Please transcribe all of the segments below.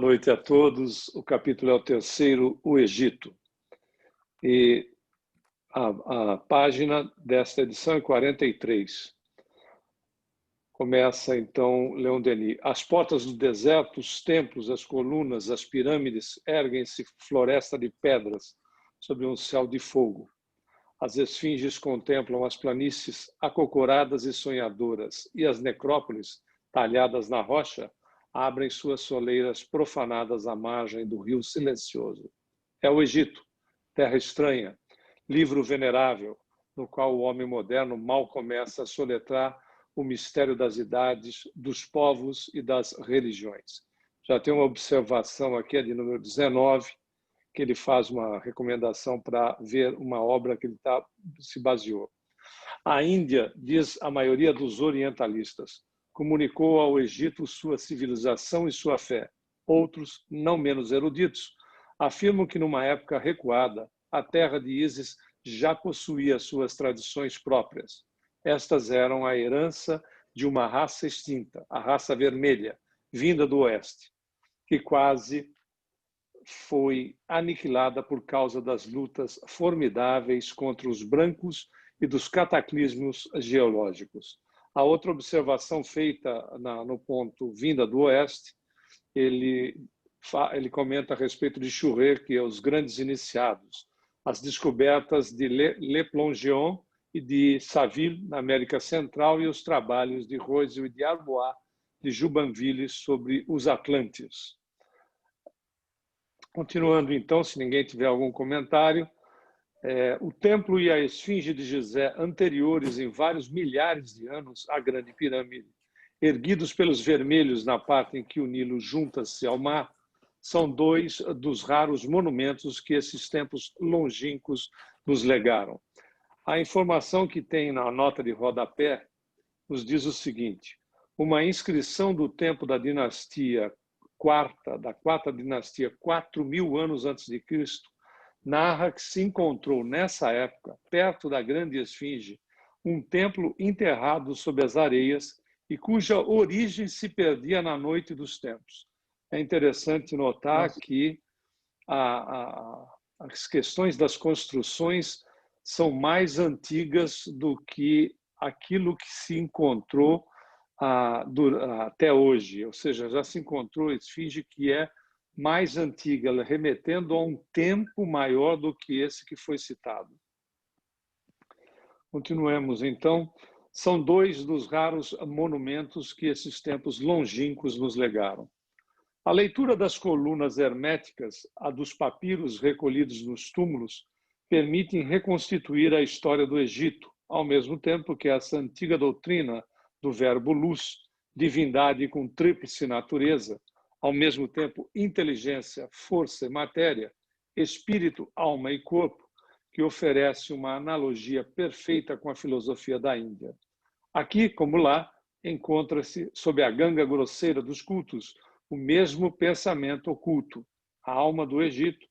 noite a todos. O capítulo é o terceiro, o Egito. E a página desta edição é 43. Começa, então, Leon Denis. Às portas do deserto, os templos, as colunas, as pirâmides erguem-se floresta de pedras sobre um céu de fogo. As esfinges contemplam as planícies acocoradas e sonhadoras, e as necrópolis, talhadas na rocha, abrem suas soleiras profanadas à margem do rio silencioso. É o Egito, terra estranha, livro venerável, no qual o homem moderno mal começa a soletrar o mistério das idades, dos povos e das religiões. Já tem uma observação aqui, de número 19, que ele faz uma recomendação para ver uma obra que ele se baseou. A Índia, diz a maioria dos orientalistas, comunicou ao Egito sua civilização e sua fé. Outros, não menos eruditos, afirmam que numa época recuada, a terra de Ísis já possuía suas tradições próprias. Estas eram a herança de uma raça extinta, a raça vermelha, vinda do oeste, que quase foi aniquilada por causa das lutas formidáveis contra os brancos e dos cataclismos geológicos. A outra observação feita no ponto vinda do oeste, ele comenta a respeito de Chouret, que é os grandes iniciados, as descobertas de Le Plongeon e de Saville, na América Central, e os trabalhos de Roisel e de Arbois, de Jubanville, sobre os Atlantes. Continuando, então, se ninguém tiver algum comentário, o templo e a esfinge de Gizé, anteriores em vários milhares de anos à Grande Pirâmide, erguidos pelos vermelhos na parte em que o Nilo junta-se ao mar, são dois dos raros monumentos que esses tempos longínquos nos legaram. A informação que tem na nota de rodapé nos diz o seguinte: uma inscrição do tempo da dinastia da quarta dinastia, 4.000 anos antes de Cristo, narra que se encontrou nessa época, perto da grande esfinge, um templo enterrado sob as areias e cuja origem se perdia na noite dos tempos. É interessante notar que as questões das construções são mais antigas do que aquilo que se encontrou até hoje, ou seja, já se encontrou esfinge que é mais antiga, remetendo a um tempo maior do que esse que foi citado. Continuemos, então. São dois dos raros monumentos que esses tempos longínquos nos legaram. A leitura das colunas herméticas, a dos papiros recolhidos nos túmulos, permitem reconstituir a história do Egito, ao mesmo tempo que essa antiga doutrina do verbo luz, divindade com tríplice natureza, ao mesmo tempo inteligência, força e matéria, espírito, alma e corpo, que oferece uma analogia perfeita com a filosofia da Índia. Aqui, como lá, encontra-se, sob a ganga grosseira dos cultos, o mesmo pensamento oculto, a alma do Egito.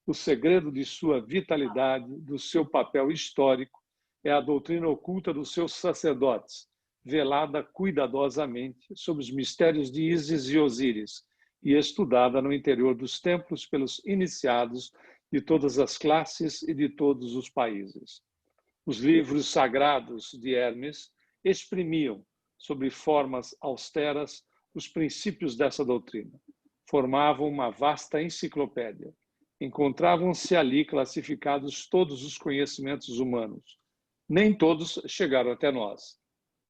O segredo de sua vitalidade, do seu papel histórico, é a doutrina oculta dos seus sacerdotes, velada cuidadosamente sobre os mistérios de Ísis e Osíris e estudada no interior dos templos pelos iniciados de todas as classes e de todos os países. Os livros sagrados de Hermes exprimiam, sob formas austeras, os princípios dessa doutrina. Formavam uma vasta enciclopédia. Encontravam-se ali classificados todos os conhecimentos humanos. Nem todos chegaram até nós.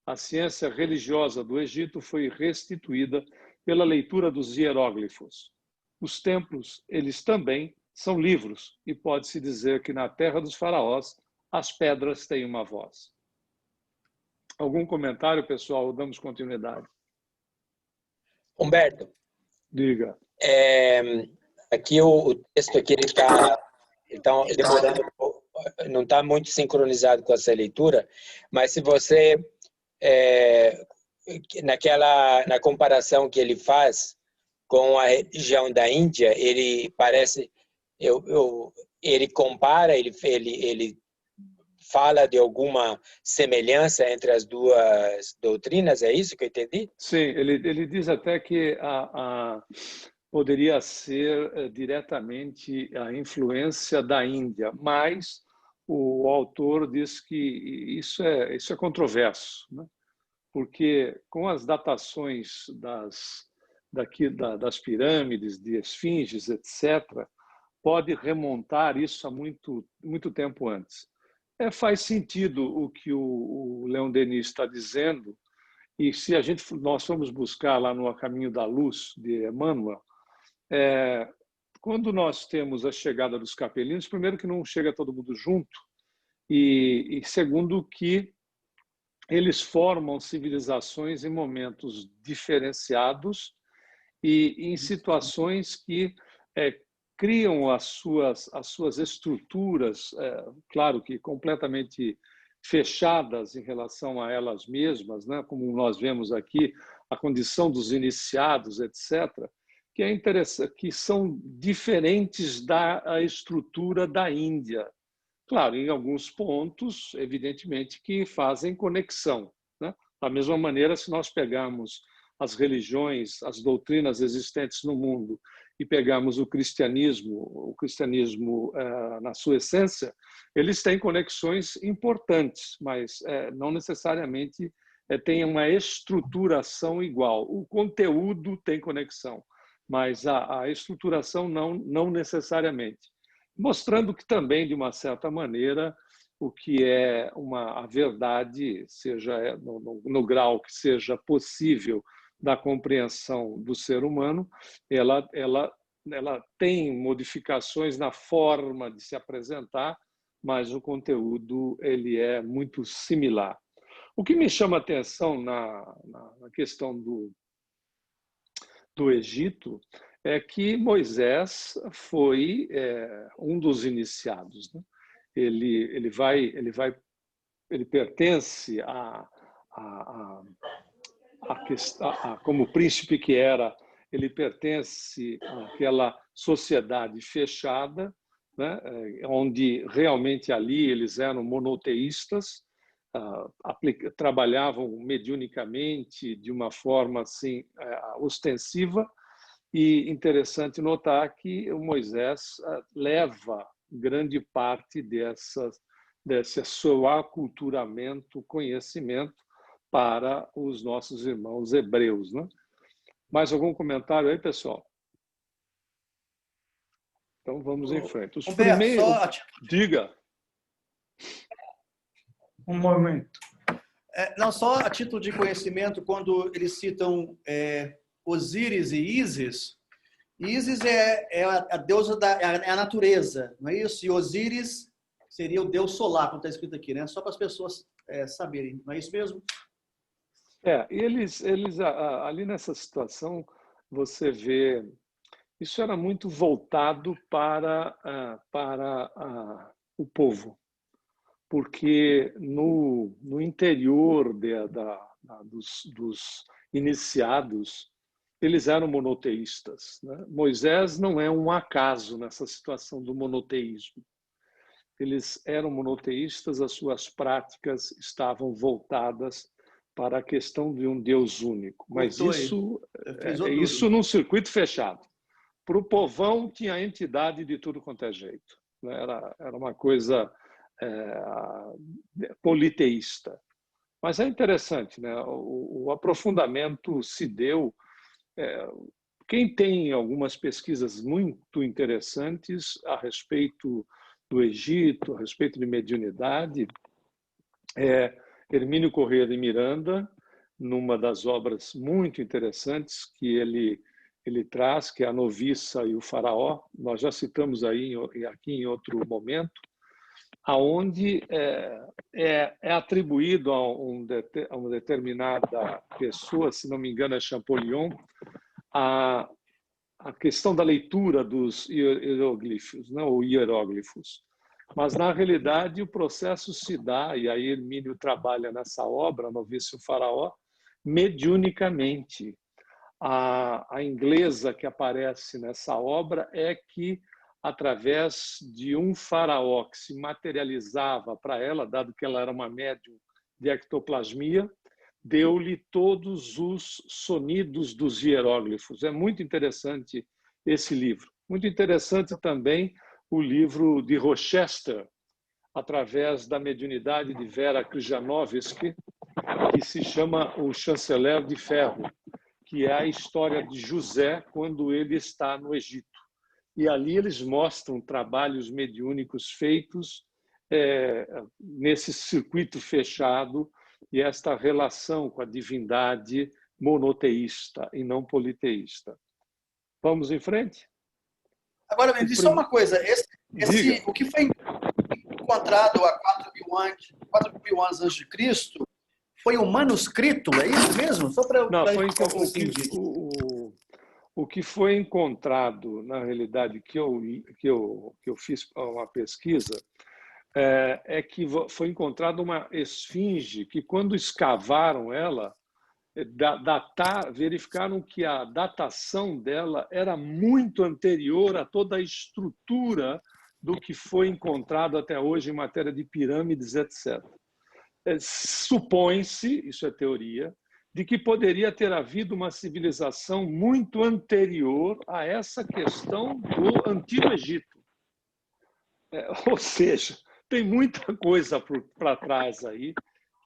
A ciência religiosa do Egito foi restituída pela leitura dos hieróglifos. Os templos, eles também são livros, e pode-se dizer que na terra dos faraós as pedras têm uma voz. Algum comentário, pessoal? Damos continuidade. Humberto. Diga. Aqui o texto aqui ele está demorando, não está muito sincronizado com essa leitura, mas se você na comparação que ele faz com a religião da Índia, ele parece, ele compara, ele fala de alguma semelhança entre as duas doutrinas, é isso que eu entendi? Sim, ele diz até que poderia ser diretamente a influência da Índia, mas o autor diz que isso é controverso, né? Porque com as datações das pirâmides, de esfinges, etc., pode remontar isso a muito tempo antes. Faz sentido o que o Leon Denis está dizendo, e se nós formos buscar lá no A Caminho da Luz, de Emmanuel, quando nós temos a chegada dos capelinos, primeiro que não chega todo mundo junto, e segundo que eles formam civilizações em momentos diferenciados e em situações que criam as suas estruturas, claro que completamente fechadas em relação a elas mesmas, né? Como nós vemos aqui, a condição dos iniciados, etc., que é interessante, que são diferentes da estrutura da Índia. Claro, em alguns pontos, evidentemente, que fazem conexão, né? Da mesma maneira, se nós pegarmos as religiões, as doutrinas existentes no mundo e pegarmos o cristianismo na sua essência, eles têm conexões importantes, mas não necessariamente tem uma estruturação igual. O conteúdo tem conexão, mas a estruturação não necessariamente. Mostrando que também, de uma certa maneira, o que é a verdade, seja no grau que seja possível da compreensão do ser humano, ela tem modificações na forma de se apresentar, mas o conteúdo ele é muito similar. O que me chama a atenção na questão do Egito é que Moisés foi um dos iniciados, né? Ele pertence como príncipe que era, ele pertence àquela sociedade fechada, né? Onde realmente ali eles eram monoteístas, trabalhavam mediunicamente de uma forma assim ostensiva. E interessante notar que o Moisés leva grande parte desse seu aculturamento, conhecimento para os nossos irmãos hebreus, né? Mais algum comentário aí, pessoal? Então vamos em frente. Os Humberto, primeiros... Diga. Um momento. Não, só a título de conhecimento, quando eles citam Osíris e Ísis, Ísis é a deusa é a natureza, não é isso? E Osíris seria o deus solar, como está escrito aqui, né? Só para as pessoas saberem, não é isso mesmo? Eles ali nessa situação, você vê, isso era muito voltado para o povo, porque no interior dos iniciados, eles eram monoteístas, né? Moisés não é um acaso nessa situação do monoteísmo. Eles eram monoteístas, as suas práticas estavam voltadas para a questão de um Deus único. Mas isso num circuito fechado. Para o povão, tinha entidade de tudo quanto é jeito. Era uma coisa politeísta. Mas é interessante, né? O aprofundamento se deu. Quem tem algumas pesquisas muito interessantes a respeito do Egito, a respeito de mediunidade, Hermínio Corrêa de Miranda, numa das obras muito interessantes que ele traz, que é A Noviça e o Faraó, nós já citamos aqui em outro momento, aonde é atribuído a uma determinada pessoa, se não me engano é Champollion, a questão da leitura dos hieroglifos, né, ou hieróglifos. Mas, na realidade, o processo se dá, e aí Hermínio trabalha nessa obra, Noviça e o Faraó, mediunicamente. A inglesa que aparece nessa obra é que, através de um faraó que se materializava para ela, dado que ela era uma médium de ectoplasmia, deu-lhe todos os sonidos dos hieróglifos. É muito interessante esse livro. Muito interessante também o livro de Rochester, através da mediunidade de Vera Krzyżanowski, que se chama O Chanceler de Ferro, que é a história de José quando ele está no Egito. E ali eles mostram trabalhos mediúnicos feitos nesse circuito fechado e esta relação com a divindade monoteísta e não politeísta. Vamos em frente? Agora, me diz só uma coisa. O que foi encontrado há 4.000 anos antes de Cristo foi um manuscrito, é isso mesmo? Só para não, o que foi encontrado, na realidade, que eu fiz uma pesquisa, é que foi encontrada uma esfinge que, quando escavaram ela, verificaram que a datação dela era muito anterior a toda a estrutura do que foi encontrado até hoje em matéria de pirâmides, etc. Supõe-se, isso é teoria, de que poderia ter havido uma civilização muito anterior a essa questão do Antigo Egito. Ou seja, tem muita coisa para trás aí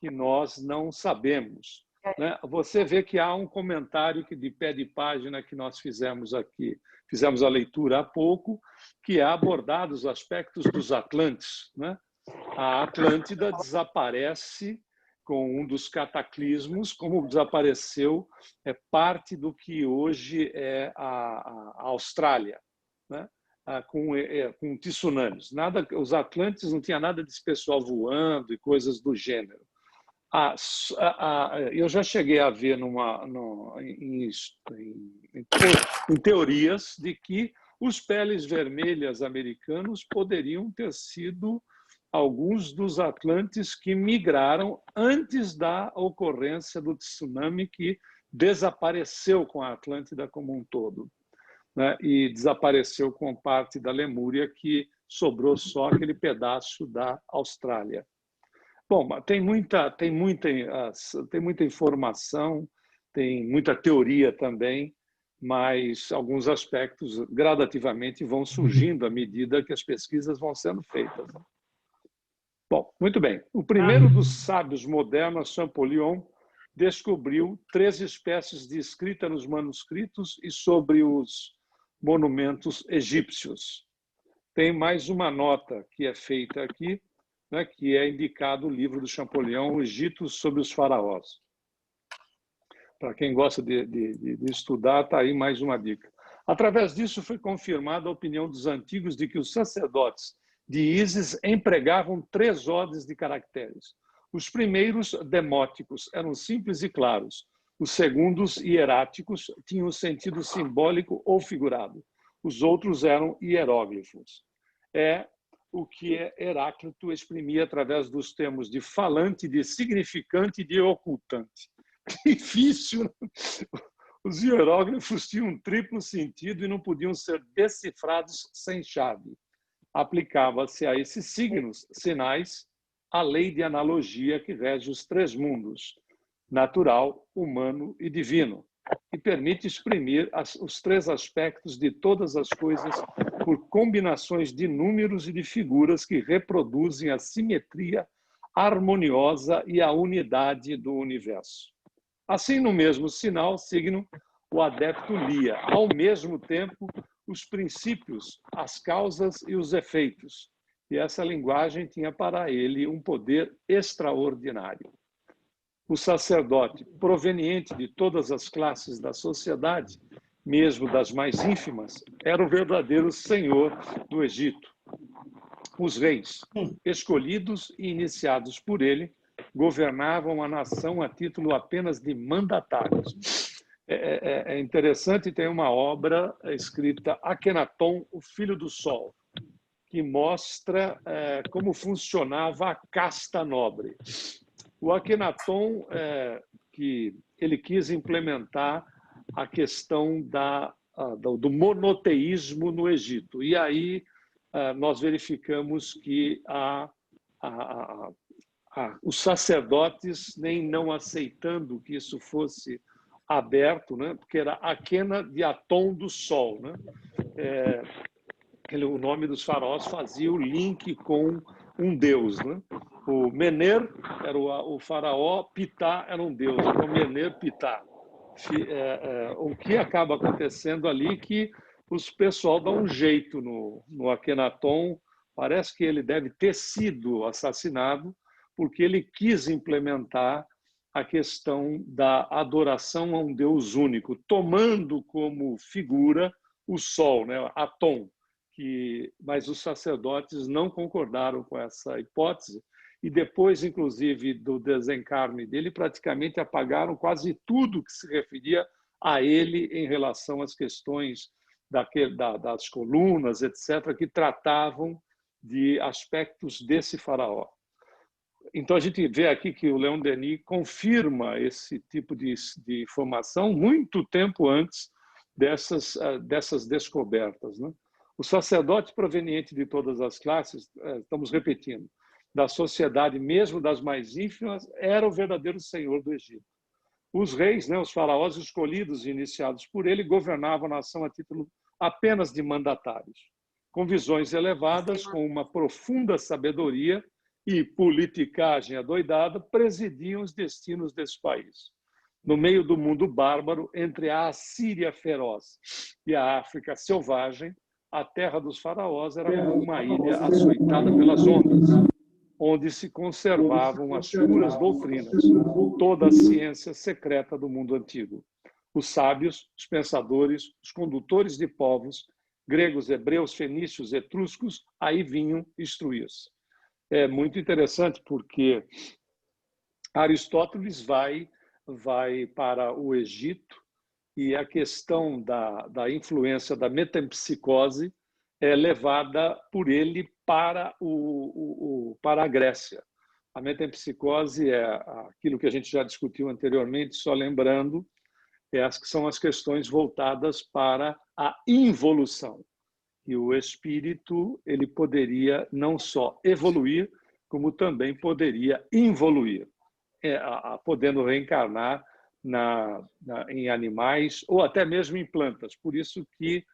que nós não sabemos. Né? Você vê que há um comentário de pé de página que nós fizemos aqui, fizemos a leitura há pouco, que é abordado os aspectos dos Atlantes. Né? A Atlântida desaparece com um dos cataclismos, como desapareceu parte do que hoje é a Austrália, né? com tsunamis. Os Atlantes não tinha nada de pessoal voando e coisas do gênero. Eu já cheguei a ver em teorias de que os peles vermelhas americanos poderiam ter sido alguns dos atlantes que migraram antes da ocorrência do tsunami, que desapareceu com a Atlântida como um todo, né? E desapareceu com parte da Lemúria, que sobrou só aquele pedaço da Austrália. Bom, tem muita informação, tem muita teoria também, mas alguns aspectos gradativamente vão surgindo à medida que as pesquisas vão sendo feitas. Bom, muito bem. O primeiro dos sábios modernos, Champollion, descobriu 3 espécies de escrita nos manuscritos e sobre os monumentos egípcios. Tem mais uma nota que é feita aqui, né, que é indicado o livro do Champollion, O Egito sobre os Faraós. Para quem gosta de estudar, está aí mais uma dica. Através disso, foi confirmada a opinião dos antigos de que os sacerdotes de Ísis empregavam 3 ordens de caracteres. Os primeiros, demóticos, eram simples e claros. Os segundos, hieráticos, tinham sentido simbólico ou figurado. Os outros eram hieróglifos. É o que Heráclito exprimia através dos termos de falante, de significante e de ocultante. Difícil, né? Os hieróglifos tinham um triplo sentido e não podiam ser decifrados sem chave. Aplicava-se a esses signos, sinais, a lei de analogia que rege os 3 mundos, natural, humano e divino, e permite exprimir os 3 aspectos de todas as coisas por combinações de números e de figuras que reproduzem a simetria harmoniosa e a unidade do universo. Assim, no mesmo signo, o adepto lia, ao mesmo tempo, os princípios, as causas e os efeitos. E essa linguagem tinha para ele um poder extraordinário. O sacerdote, proveniente de todas as classes da sociedade, mesmo das mais ínfimas, era o verdadeiro senhor do Egito. Os reis, escolhidos e iniciados por ele, governavam a nação a título apenas de mandatários. É interessante, tem uma obra escrita Akenaton, o Filho do Sol, que mostra como funcionava a casta nobre. O Akenaton, que ele quis implementar a questão do monoteísmo no Egito. E aí nós verificamos que os sacerdotes, nem não aceitando que isso fosse aberto, né? Porque era Akhena de Aton do Sol, né? O nome dos faraós fazia o link com um deus, né? O Mener era o faraó, Ptah era um deus, então Mener, Ptah. O que acaba acontecendo ali que os pessoal dá um jeito no Akhenaton. Parece que ele deve ter sido assassinado porque ele quis implementar a questão da adoração a um Deus único, tomando como figura o Sol, né? Aton. Mas os sacerdotes não concordaram com essa hipótese e depois, inclusive, do desencarne dele, praticamente apagaram quase tudo que se referia a ele em relação às questões das colunas, etc., que tratavam de aspectos desse faraó. Então, a gente vê aqui que o Leon Denis confirma esse tipo de informação muito tempo antes dessas descobertas, né? O sacerdote proveniente de todas as classes, estamos repetindo, da sociedade, mesmo das mais ínfimas, era o verdadeiro senhor do Egito. Os reis, né, os faraós escolhidos e iniciados por ele, governavam a nação a título apenas de mandatários, com visões elevadas, com uma profunda sabedoria e politicagem adoidada, presidiam os destinos desse país. No meio do mundo bárbaro, entre a Assíria feroz e a África selvagem, a terra dos faraós era como uma ilha açoitada pelas ondas, onde se conservavam as puras doutrinas, toda a ciência secreta do mundo antigo. Os sábios, os pensadores, os condutores de povos, gregos, hebreus, fenícios, etruscos, aí vinham instruir-se. É muito interessante porque Aristóteles vai para o Egito e a questão da influência da metempsicose é levada por ele para a Grécia. A metempsicose é aquilo que a gente já discutiu anteriormente, só lembrando, são as questões voltadas para a involução. E o espírito ele poderia não só evoluir, como também poderia involuir, podendo reencarnar em animais ou até mesmo em plantas. Por isso que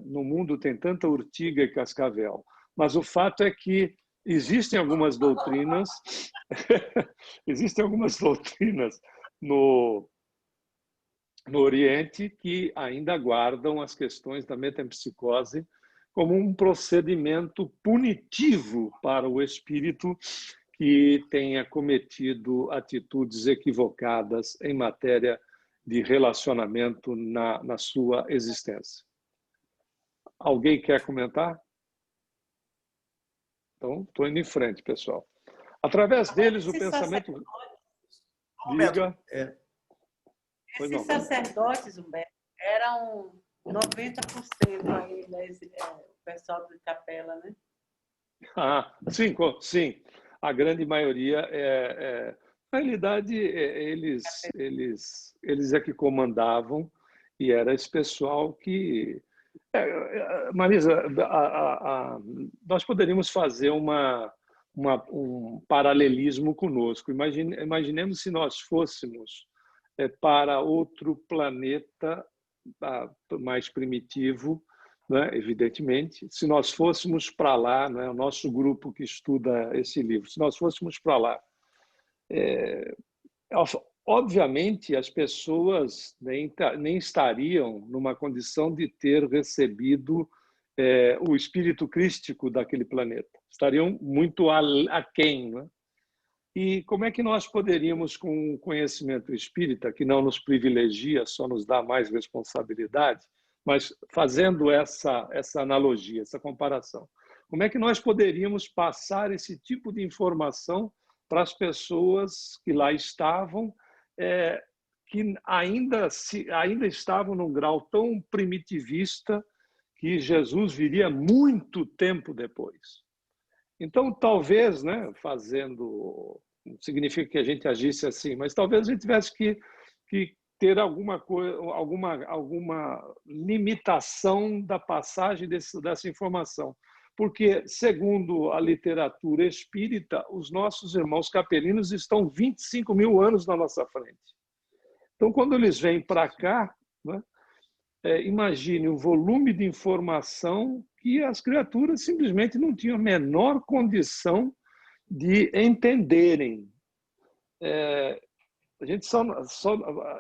no mundo tem tanta urtiga e cascavel. Mas o fato é que existem algumas doutrinas, no Oriente que ainda guardam as questões da metempsicose como um procedimento punitivo para o espírito que tenha cometido atitudes equivocadas em matéria de relacionamento na sua existência. Alguém quer comentar? Então, estou indo em frente, pessoal. Através deles, o pensamento... Diga. Esses sacerdotes, Humberto, eram 90% ainda, o pessoal de capela, né? Sim, sim. A grande maioria na realidade, eles é que comandavam e era esse pessoal que... Marisa, nós poderíamos fazer um paralelismo conosco. Imaginemos se nós fôssemos para outro planeta mais primitivo, né? Evidentemente, se nós fôssemos para lá, né? O nosso grupo que estuda esse livro, se nós fôssemos para lá, obviamente as pessoas nem estariam numa condição de ter recebido o espírito crístico daquele planeta, estariam muito aquém, né? E como é que nós poderíamos, com o conhecimento espírita, que não nos privilegia, só nos dá mais responsabilidade, mas fazendo essa analogia, essa comparação, como é que nós poderíamos passar esse tipo de informação para as pessoas que lá estavam, que ainda estavam num grau tão primitivista que Jesus viria muito tempo depois? Então, talvez, né, fazendo... Não significa que a gente agisse assim, mas talvez a gente tivesse que ter alguma limitação da passagem dessa informação. Porque, segundo a literatura espírita, os nossos irmãos capelinos estão 25 mil anos na nossa frente. Então, quando eles vêm para cá, né, imagine o volume de informação que as criaturas simplesmente não tinham a menor condição de entenderem. A gente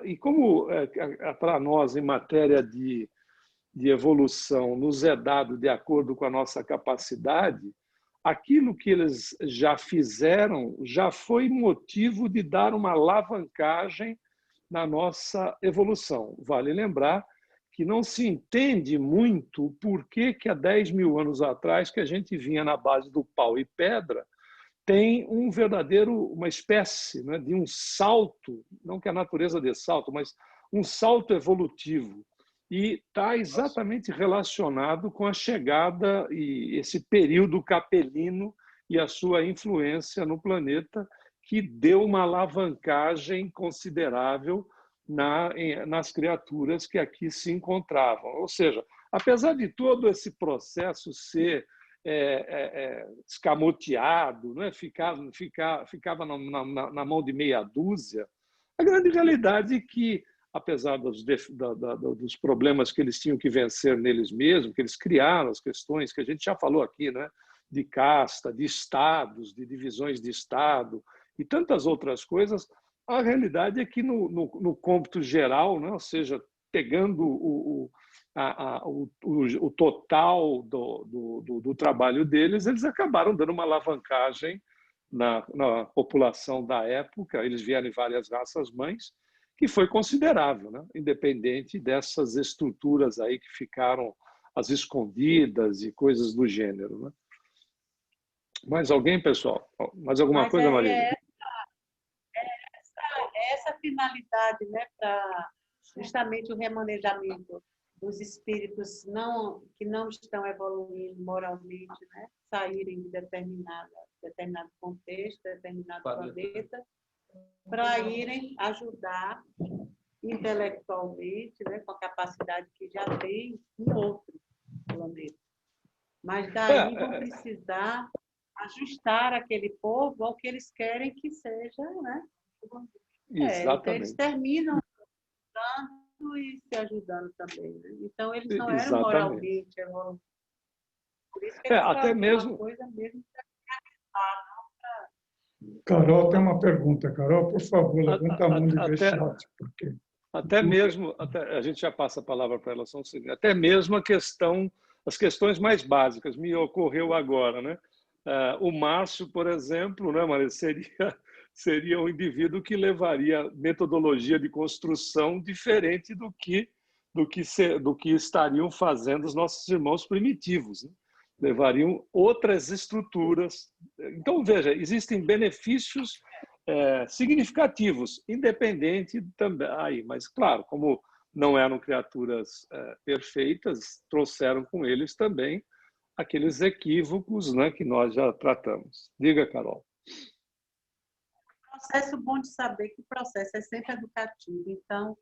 e como para nós, em matéria de evolução, nos é dado de acordo com a nossa capacidade, aquilo que eles já fizeram já foi motivo de dar uma alavancagem na nossa evolução. Vale lembrar que não se entende muito por que há 10 mil anos atrás, que a gente vinha na base do pau e pedra, tem uma espécie, né, de um salto, não que a natureza dê salto, mas um salto evolutivo. E está exatamente relacionado com a chegada e esse período capelino e a sua influência no planeta, que deu uma alavancagem considerável nas criaturas que aqui se encontravam. Ou seja, apesar de todo esse processo ser escamoteado, né? ficava na mão de meia dúzia, a grande realidade é que, apesar dos problemas que eles tinham que vencer neles mesmos, que eles criaram as questões que a gente já falou aqui, né? De casta, de estados, de divisões de estado e tantas outras coisas, a realidade é que no cômputo geral, né? Ou seja, pegando o total do trabalho deles, eles acabaram dando uma alavancagem na população da época. Eles vieram em várias raças-mães, que foi considerável, né? Independente dessas estruturas aí que ficaram às escondidas e coisas do gênero. Né? Mais alguém, pessoal? Mais alguma coisa, Maria? Essa finalidade, né, para justamente o remanejamento dos espíritos que não estão evoluindo moralmente, né, saírem de determinado contexto, determinado planeta, para irem ajudar intelectualmente, né, com a capacidade que já tem em outro planeta. Mas daí vão precisar ajustar aquele povo ao que eles querem que seja, né? Exatamente. Então eles terminam ajudando e se ajudando também. Né? Então eles não eram moralmente evoluídos. Por isso que eles até mesmo uma coisa mesmo. Carol tem uma pergunta. Carol, por favor, levanta a mão de vexate. Porque... Até mesmo, a gente já passa a palavra para ela, até mesmo as questões mais básicas, me ocorreu agora. Né? O Márcio, por exemplo, né, Maria, seria um indivíduo que levaria metodologia de construção diferente do que estariam fazendo os nossos irmãos primitivos. Né? Levariam outras estruturas. Então, veja, existem benefícios significativos, independente também. Aí, mas, claro, como não eram criaturas perfeitas, trouxeram com eles também aqueles equívocos, né, que nós já tratamos. Diga, Carol. Processo bom de saber que o processo é sempre educativo, então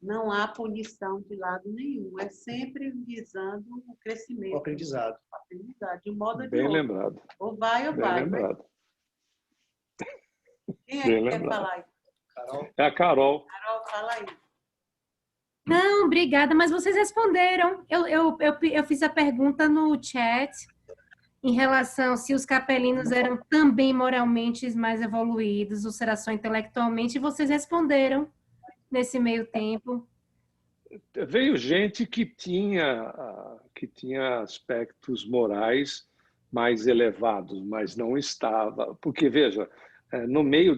não há punição de lado nenhum, é sempre visando o crescimento. O aprendizado. De um modo ou de Bem outro. lembrado. Ou vai ou Bem vai. lembrado. Né? Quem é Bem que lembrado. quer falar aí? Carol. É a Carol. Carol, fala aí. Não, obrigada, mas vocês responderam. Eu fiz a pergunta no chat em relação se os capelinos eram também moralmente mais evoluídos ou será só intelectualmente, e vocês responderam nesse meio tempo. Veio gente que tinha aspectos morais mais elevados, mas não estava. Porque, veja, no meio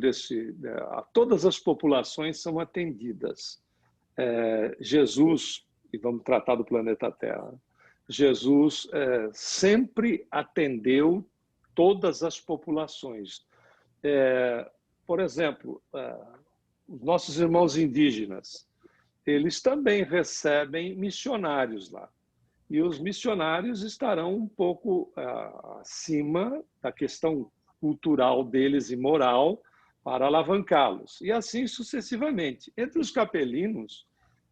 todas as populações são atendidas. Jesus, e vamos tratar do planeta Terra, Jesus sempre atendeu todas as populações. Por exemplo, os nossos irmãos indígenas, eles também recebem missionários lá. E os missionários estarão um pouco acima da questão cultural deles e moral para alavancá-los. E assim sucessivamente. Entre os capelinos,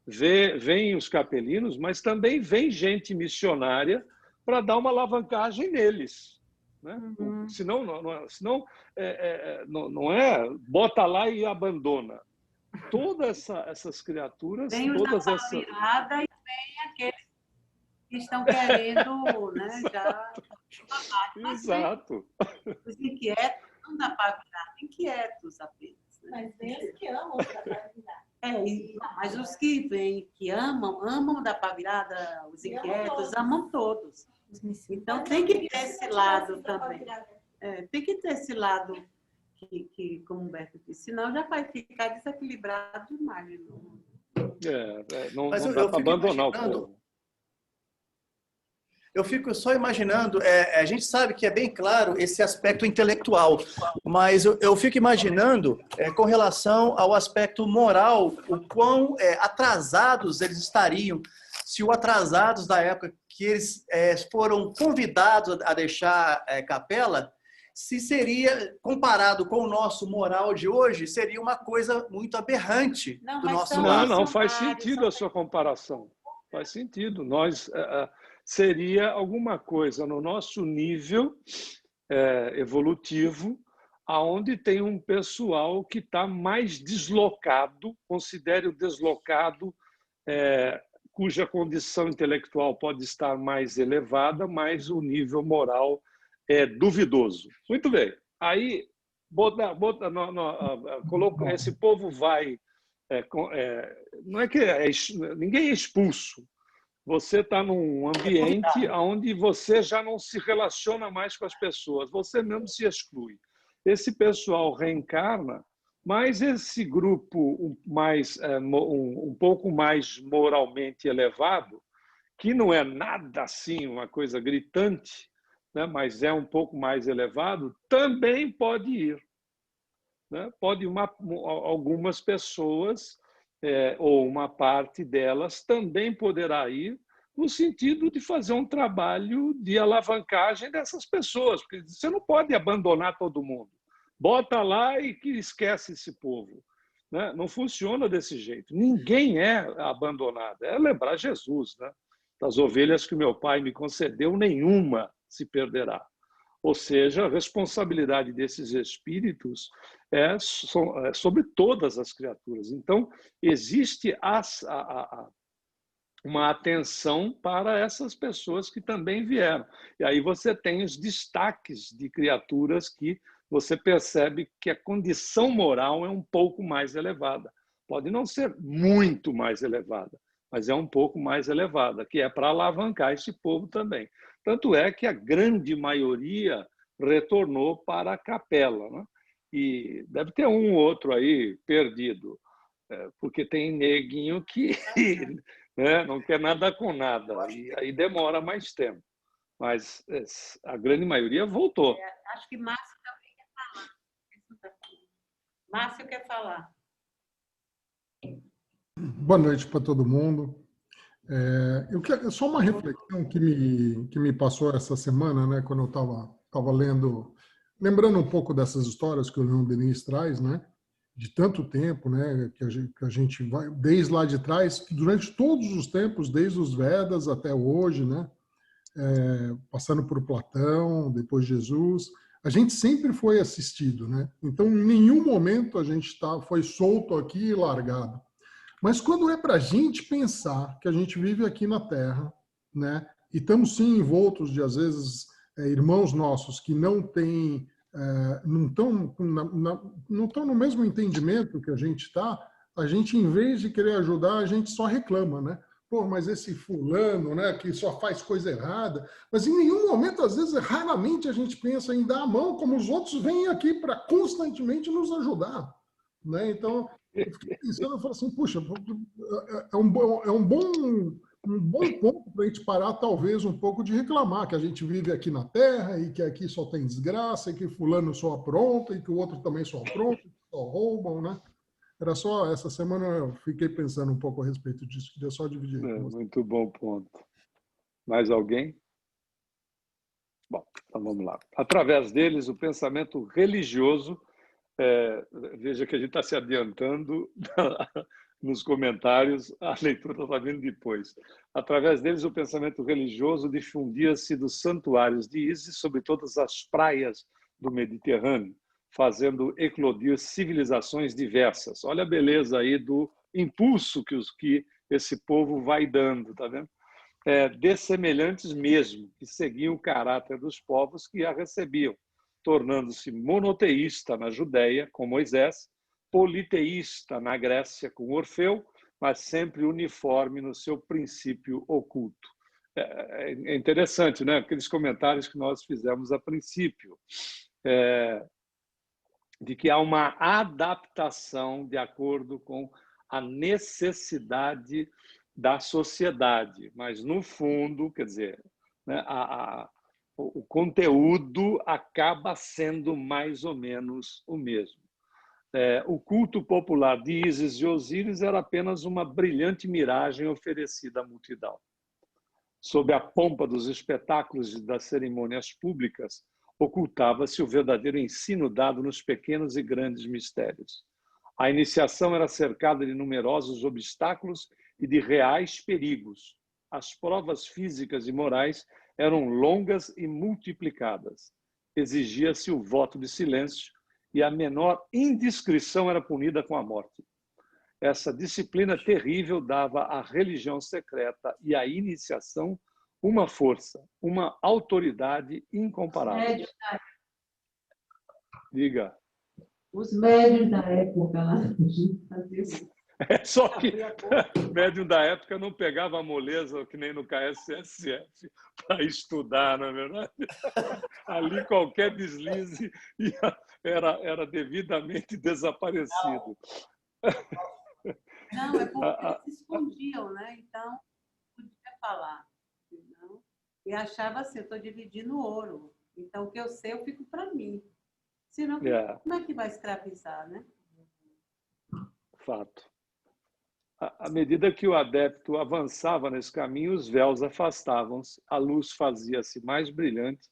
vêm os capelinos, mas também vem gente missionária para dar uma alavancagem neles. Né? Senão, não é bota lá e abandona. todas essas criaturas, Tem os todas da essas... virada e tem aqueles que estão querendo, né, já... Exato. Os inquietos não dá para virar, inquietos apenas. Né? Mas tem os que amam da pá virada. Mas os que vêm, que amam da pá virada, os inquietos, amam todos. Então tem que ter esse lado também. Tem que ter esse lado que, como o Humberto disse, senão já vai ficar desequilibrado demais. Não dá para abandonar o povo. Eu fico só imaginando, a gente sabe que é bem claro esse aspecto intelectual, mas eu fico imaginando, com relação ao aspecto moral, o quão atrasados eles estariam, se o atrasados da época que eles foram convidados a deixar capela, se seria, comparado com o nosso moral de hoje, seria uma coisa muito aberrante do nosso moral. Não, faz sentido a sua comparação. Faz sentido. Seria alguma coisa no nosso nível evolutivo, aonde tem um pessoal que está mais deslocado, considere o deslocado, cuja condição intelectual pode estar mais elevada, mas o nível moral é duvidoso. Muito bem. Aí, esse povo vai... não é que ninguém é expulso. Você está num ambiente onde você já não se relaciona mais com as pessoas, você mesmo se exclui. Esse pessoal reencarna, mas esse grupo um pouco mais moralmente elevado, que não é nada assim uma coisa gritante, né, mas é um pouco mais elevado, também pode ir. Né? Algumas pessoas... ou uma parte delas também poderá ir no sentido de fazer um trabalho de alavancagem dessas pessoas, porque você não pode abandonar todo mundo. Bota lá e que esquece esse povo. Né? Não funciona desse jeito. Ninguém é abandonado. É lembrar Jesus. Né? Das ovelhas que meu pai me concedeu, nenhuma se perderá. Ou seja, a responsabilidade desses espíritos é sobre todas as criaturas. Então, existe uma atenção para essas pessoas que também vieram. E aí você tem os destaques de criaturas que você percebe que a condição moral é um pouco mais elevada. Pode não ser muito mais elevada, mas é um pouco mais elevada, que é para alavancar esse povo também. Tanto é que a grande maioria retornou para a capela. Né? E deve ter um ou outro aí perdido, porque tem neguinho que não quer nada com nada, e aí demora mais tempo. Mas a grande maioria voltou. Acho que Márcio também quer falar. Márcio quer falar. Boa noite para todo mundo. Só uma reflexão que me passou essa semana, né, quando eu estava lendo, lembrando um pouco dessas histórias que o Leon Denis traz, né, de tanto tempo, né, que a gente vai desde lá de trás, durante todos os tempos, desde os Vedas até hoje, né, passando por Platão, depois Jesus, a gente sempre foi assistido, né? Então, em nenhum momento a gente foi solto aqui e largado. Mas quando é para a gente pensar que a gente vive aqui na Terra, né, e estamos sim envoltos de, às vezes, irmãos nossos que não têm, não estão no mesmo entendimento que a gente está, a gente, em vez de querer ajudar, a gente só reclama, né? Pô, mas esse fulano, né, que só faz coisa errada. Mas em nenhum momento, às vezes, raramente a gente pensa em dar a mão, como os outros vêm aqui para constantemente nos ajudar, né? Então, eu fiquei pensando, eu falo assim, puxa, é um bom ponto para a gente parar, talvez, um pouco de reclamar que a gente vive aqui na Terra e que aqui só tem desgraça, e que fulano só apronta, e que o outro também só apronta, só roubam, né? Era só, essa semana eu fiquei pensando um pouco a respeito disso, queria só dividir com você. Muito bom ponto. Mais alguém? Bom, então vamos lá. Através deles, o pensamento religioso, veja que a gente está se adiantando nos comentários, a leitura está vindo depois. Através deles, o pensamento religioso difundia-se dos santuários de Ísis sobre todas as praias do Mediterrâneo, fazendo eclodir civilizações diversas. Olha a beleza aí do impulso que esse povo vai dando, tá vendo? Dessemelhantes mesmo, que seguiam o caráter dos povos que a recebiam, tornando-se monoteísta na Judéia, com Moisés, politeísta na Grécia, com Orfeu, mas sempre uniforme no seu princípio oculto. É interessante, né? Aqueles comentários que nós fizemos a princípio, de que há uma adaptação de acordo com a necessidade da sociedade, mas no fundo, quer dizer, né, o conteúdo acaba sendo mais ou menos o mesmo. O culto popular de Ísis e Osíris era apenas uma brilhante miragem oferecida à multidão. Sob a pompa dos espetáculos e das cerimônias públicas, ocultava-se o verdadeiro ensino dado nos pequenos e grandes mistérios. A iniciação era cercada de numerosos obstáculos e de reais perigos. As provas físicas e morais eram longas e multiplicadas. Exigia-se o voto de silêncio e a menor indiscrição era punida com a morte. Essa disciplina terrível dava à religião secreta e à iniciação uma força, uma autoridade incomparável. Diga. Os médios da época lá. Só que o médium da época não pegava a moleza, que nem no KSSF, para estudar, não é verdade? Ali qualquer deslize era devidamente desaparecido. Não, é porque eles se escondiam, né? Então, podia falar. Não? E achava assim, eu estou dividindo ouro. Então, o que eu sei, eu fico para mim. Senão, como é que vai escravizar, né? Fato. À medida que o adepto avançava nesse caminho, os véus afastavam-se, a luz fazia-se mais brilhante,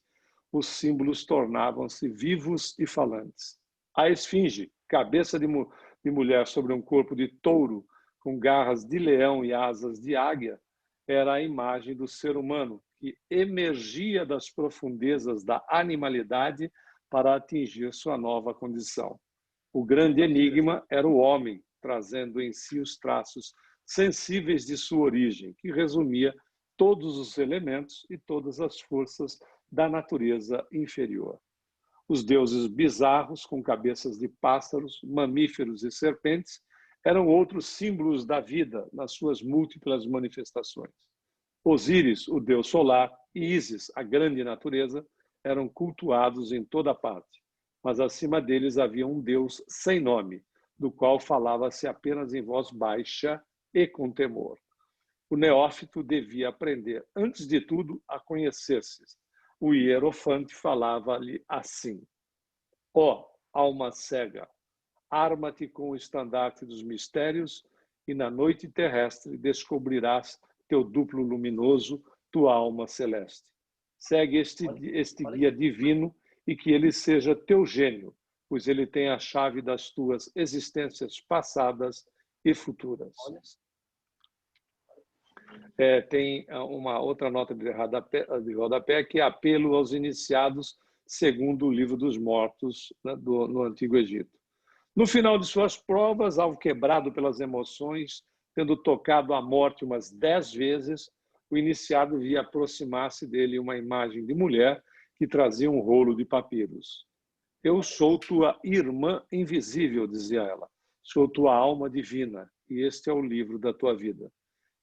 os símbolos tornavam-se vivos e falantes. A esfinge, cabeça de mulher sobre um corpo de touro, com garras de leão e asas de águia, era a imagem do ser humano, que emergia das profundezas da animalidade para atingir sua nova condição. O grande enigma era o homem, trazendo em si os traços sensíveis de sua origem, que resumia todos os elementos e todas as forças da natureza inferior. Os deuses bizarros, com cabeças de pássaros, mamíferos e serpentes, eram outros símbolos da vida nas suas múltiplas manifestações. Osíris, o deus solar, e Ísis, a grande natureza, eram cultuados em toda parte, mas acima deles havia um deus sem nome, do qual falava-se apenas em voz baixa e com temor. O neófito devia aprender, antes de tudo, a conhecer-se. O hierofante falava-lhe assim: ó, alma cega, arma-te com o estandarte dos mistérios e na noite terrestre descobrirás teu duplo luminoso, tua alma celeste. Segue este guia divino e que ele seja teu gênio, pois ele tem a chave das tuas existências passadas e futuras. Tem uma outra nota de rodapé, que é apelo aos iniciados segundo o livro dos mortos, né, no Antigo Egito. No final de suas provas, algo quebrado pelas emoções, tendo tocado a morte umas 10 vezes, o iniciado via aproximar-se dele uma imagem de mulher que trazia um rolo de papiros. Eu sou tua irmã invisível, dizia ela. Sou tua alma divina e este é o livro da tua vida.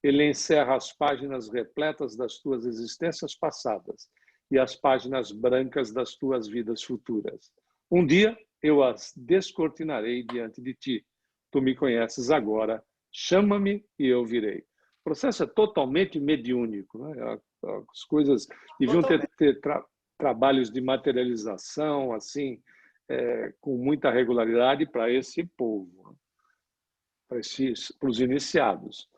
Ele encerra as páginas repletas das tuas existências passadas e as páginas brancas das tuas vidas futuras. Um dia eu as descortinarei diante de ti. Tu me conheces agora, chama-me e eu virei. O processo é totalmente mediúnico, né? As coisas deviam ter trabalhos de materialização, assim, com muita regularidade para esse povo, para os iniciados.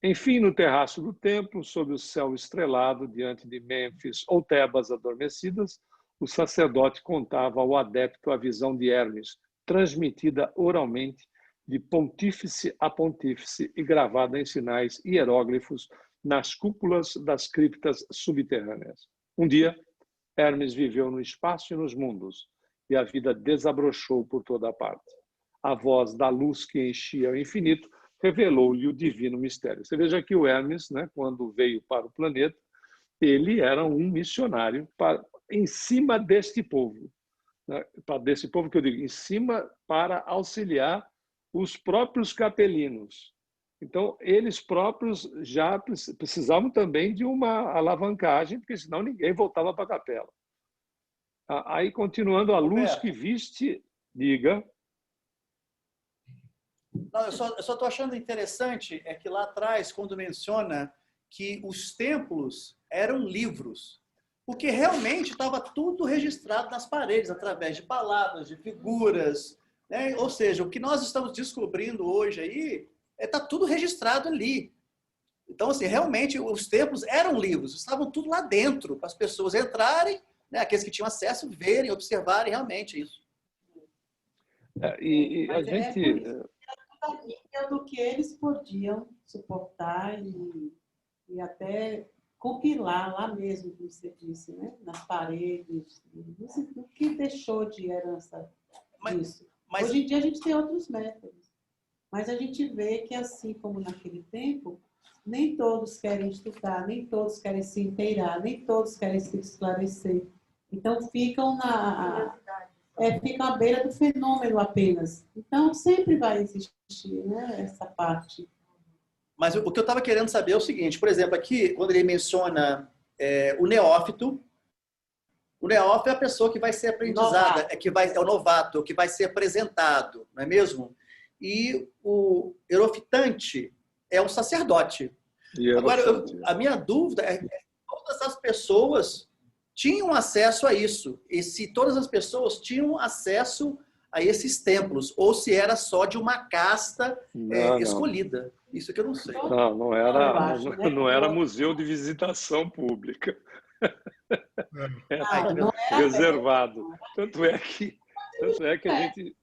Enfim, no terraço do templo, sob o céu estrelado, diante de Mênfis ou Tebas adormecidas, o sacerdote contava ao adepto a visão de Hermes, transmitida oralmente de pontífice a pontífice e gravada em sinais hieróglifos nas cúpulas das criptas subterrâneas. Um dia, Hermes viveu no espaço e nos mundos, e a vida desabrochou por toda parte. A voz da luz que enchia o infinito revelou-lhe o divino mistério. Você veja que o Hermes, né, quando veio para o planeta, ele era um missionário em cima deste povo. Né, desse povo que eu digo, em cima para auxiliar os próprios capelinos. Então, eles próprios já precisavam também de uma alavancagem, porque senão ninguém voltava para a capela. Aí, continuando, a luz que viste, diga. Não, eu só estou achando interessante é que lá atrás, quando menciona que os templos eram livros, porque realmente estava tudo registrado nas paredes, através de palavras, de figuras, né? Ou seja, o que nós estamos descobrindo hoje aí está tudo registrado ali. Então, assim, realmente os templos eram livros, estavam tudo lá dentro, para as pessoas entrarem, né? Aqueles que tinham acesso, verem, observarem realmente isso. E a gente... do que eles podiam suportar e até compilar lá mesmo, como você disse, né? Nas paredes, o que deixou de herança disso. Mas... Hoje em dia a gente tem outros métodos, mas a gente vê que, assim como naquele tempo, nem todos querem estudar, nem todos querem se inteirar, nem todos querem se esclarecer. Então ficam ficam à beira do fenômeno apenas. Então sempre vai existir, né, essa parte. Mas o que eu estava querendo saber é o seguinte, por exemplo, aqui, quando ele menciona o neófito é a pessoa que vai ser aprendizada, é o novato, que vai ser apresentado, não é mesmo? E o erofitante é o sacerdote. Agora, a minha dúvida é que todas as pessoas tinham acesso a isso, e se todas as pessoas tinham acesso a esses templos, ou se era só de uma casta escolhida. Isso que eu não sei. Não era museu de visitação pública. Não era reservado. Tanto é que a gente...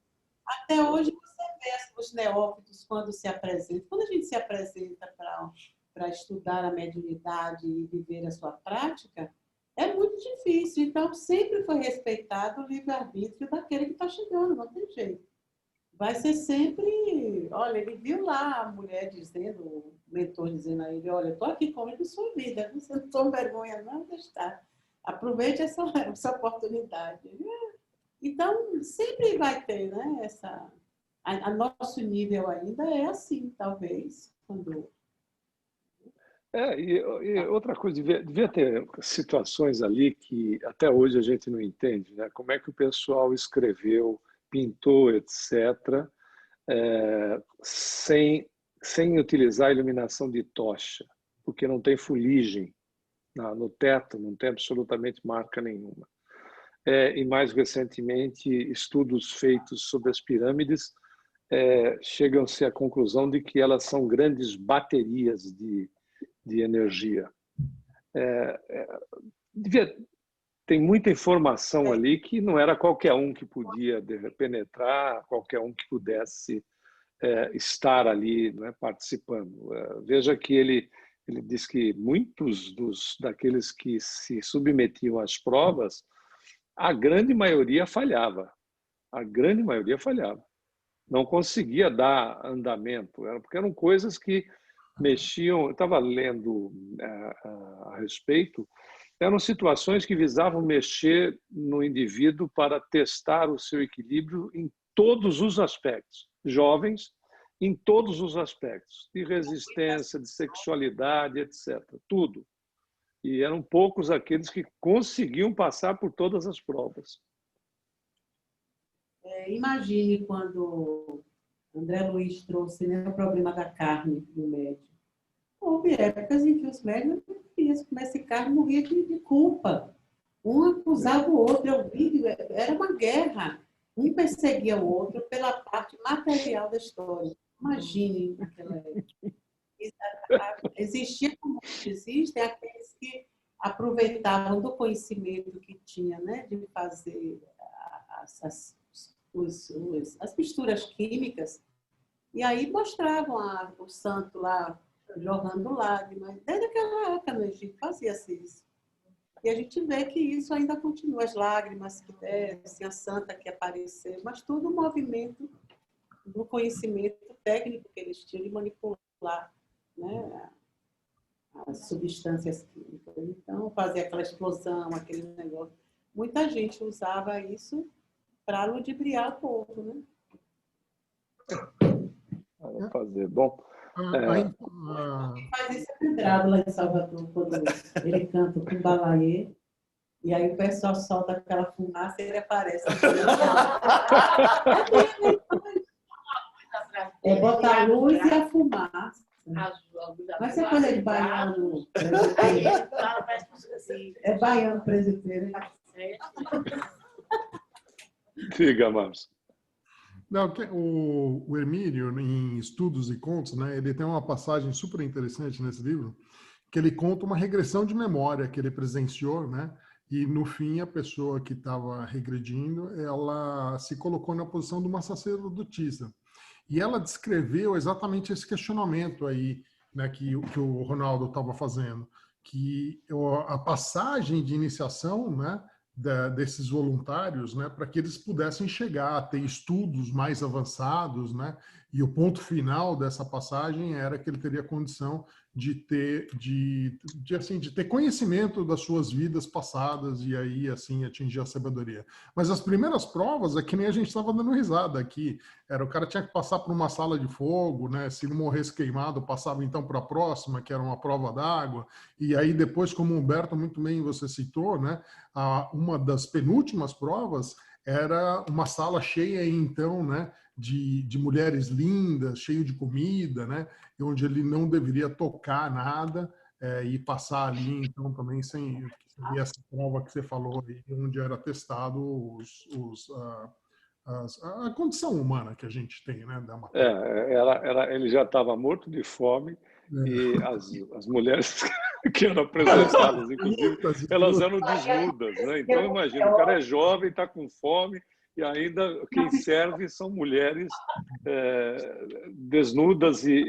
Até hoje você vê os neófitos quando se apresentam. Quando a gente se apresenta para estudar a mediunidade e viver a sua prática, é muito difícil. Então, sempre foi respeitado o livre-arbítrio daquele que está chegando, não tem jeito. Vai ser sempre... Olha, ele viu lá a mulher dizendo, o mentor dizendo a ele, olha, eu estou aqui comendo sua vida, você não toma vergonha, não, deixa estar. Aproveite essa oportunidade. Então, sempre vai ter, né, a nosso nível ainda é assim, talvez, quando... E outra coisa, devia ter situações ali que até hoje a gente não entende, né? Como é que o pessoal escreveu, pintou, etc., sem utilizar a iluminação de tocha, porque não tem fuligem no teto, não tem absolutamente marca nenhuma. E mais recentemente, estudos feitos sobre as pirâmides chegam-se à conclusão de que elas são grandes baterias de energia. Tem muita informação ali que não era qualquer um que podia penetrar, qualquer um que pudesse estar ali, né, participando. Veja que ele diz que muitos daqueles que se submetiam às provas, a grande maioria falhava. A grande maioria falhava. Não conseguia dar andamento, porque eram coisas que mexiam... Eu estava lendo a respeito, eram situações que visavam mexer no indivíduo para testar o seu equilíbrio em todos os aspectos. Jovens, em todos os aspectos, de resistência, de sexualidade, etc. Tudo. E eram poucos aqueles que conseguiam passar por todas as provas. Imagine quando André Luiz trouxe, né, o problema da carne no médium. Houve épocas em que os médiums não queriam comer essa carne, morria de culpa. Um acusava o outro, era uma guerra. Um perseguia o outro pela parte material da história. Imagine naquela época. Existia, como existem, aqueles que aproveitavam do conhecimento que tinha, né, de fazer as misturas químicas, e aí mostravam o santo lá jogando lágrimas. Desde aquela época no Egito fazia-se isso. E a gente vê que isso ainda continua, as lágrimas que descem, a santa que apareceu, mas todo o movimento do conhecimento técnico que eles tinham de manipular, né, as substâncias químicas. Então, fazer aquela explosão, aquele negócio. Muita gente usava isso para ludibriar o povo, né? Fazer. Bom, Quem faz isso é Pendrado lá em Salvador, quando ele canta o Cumbalaê, e aí o pessoal solta aquela fumaça e ele aparece. É botar a luz e a fumaça. Mas é coisa de baiano presbítero. É baiano presbítero. diga, Márcio. Não, o Hermínio, em Estudos e Contos, né, ele tem uma passagem super interessante nesse livro, que ele conta uma regressão de memória que ele presenciou, né? E, no fim, a pessoa que estava regredindo, ela se colocou na posição de uma sacerdotisa. E ela descreveu exatamente esse questionamento aí, né, que o Ronaldo estava fazendo, que a passagem de iniciação, né, desses voluntários, né, para que eles pudessem chegar a ter estudos mais avançados, né, e o ponto final dessa passagem era que ele teria condição de ter conhecimento das suas vidas passadas e aí assim atingir a sabedoria. Mas as primeiras provas é que nem a gente estava dando risada aqui. O cara tinha que passar por uma sala de fogo, né? Se não morresse queimado, passava então para a próxima, que era uma prova d'água. E aí depois, como o Humberto muito bem você citou, né? Uma das penúltimas provas era uma sala cheia então, né? De mulheres lindas, cheio de comida, né? Onde ele não deveria tocar nada e passar ali, então, também sem essa prova que você falou aí, onde era testado a condição humana que a gente tem, né? Da matéria. Ele já estava morto de fome e as mulheres que eram apresentadas, inclusive, elas eram desnudas, né? Então, imagina, o cara é jovem, está com fome, e ainda quem serve são mulheres desnudas e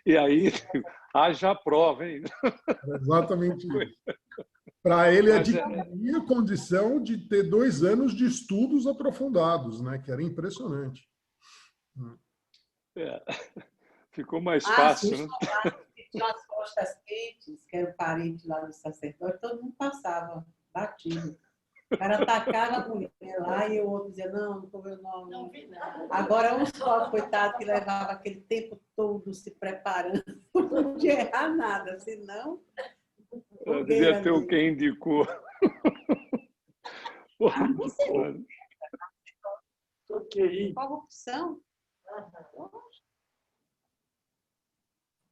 aí haja prova, hein? Exatamente isso. Para ele adquirir a condição de ter 2 anos de estudos aprofundados, né? Que era impressionante. Ficou mais fácil, né? Tinha as costas quentes, que era o parente lá do sacerdote, todo mundo passava, batido. O cara atacava a mulher lá e o outro dizia, não estou vendo não. Agora um só, coitado, que levava aquele tempo todo se preparando, não podia errar nada, senão... Devia ter o quem indicou. Corrupção.